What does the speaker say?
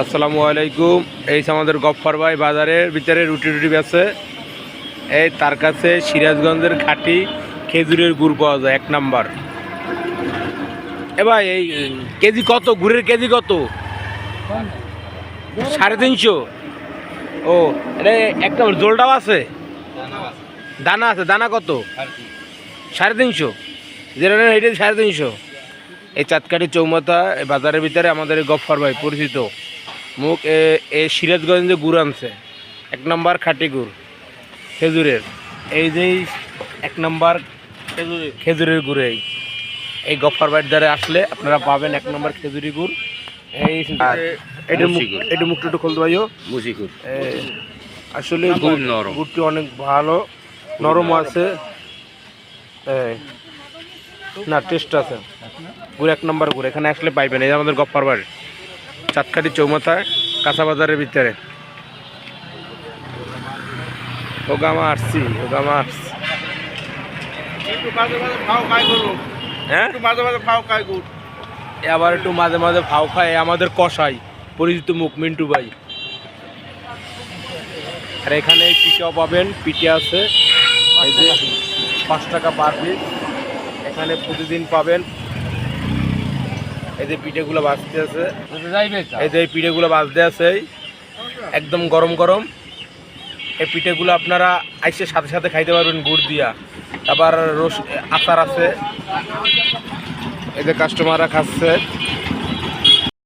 আসসালামু আলাইকুম। এই আমাদের গফফর ভাই বাজারের ভিতরে রুটি বেচে। এই তার কাছে সিরাজগঞ্জের খাঁটি খেজুরের গুড় পাওয়া যায় 1 নাম্বার। ভাই এই কেজি কত গুড়ের কেজি কত? 350। ও এটা 1 নম্বর জোলটাও আছে, দানা আছে। দানা কত? 350। যেটা নেন এটা 350। এই চাঁদকাঠি চৌমাথা বাজারের ভিতরে আমাদের গফফর ভাই পরিচিত মুখ। এ সিরাজগঞ্জে গুড় আনছে 1 নাম্বার খাঁটি গুড় খেজুরের। এই যে 1 নাম্বার খেজুরের গুড়। এই গফফর ভাইয়ের দ্বারা আসলে আপনারা পাবেন 1 নাম্বার খেজুরি গুড়। এই এটা মুখটা একটু খুলতে পাইও। মুসি গুড় আসলে গুড়টি অনেক ভালো, নরম আছে। না টেস্ট আছে গুড়, 1 নাম্বার গুড়। এখানে আসলে পাইবেন। এই আমাদের গফফর ভাই চাঁদকাঠি চৌমাথায় কাঁচা বাজারের ভিতরে। ওগামা আসছি। হ্যাঁ আবার একটু মাঝে মাঝে ভাও খায় আমাদের কষাই পরিচিত মুখ মিন্টু ভাই। আর এখানে পিঠাও পাবেন, পিঠে আছে এই যে 5 টাকা পার পিস। এখানে প্রতিদিন পাবেন। এই যে পিঠেগুলো বাজতে আছে, এই যে পিঠেগুলো বাজতে আছে একদম গরম গরম। এই পিঠেগুলো আপনারা আইসে সাথে সাথে খাইতে পারবেন গুড় দিয়া। আবার আচার আছে, এই যে কাস্টমাররা খাচ্ছে।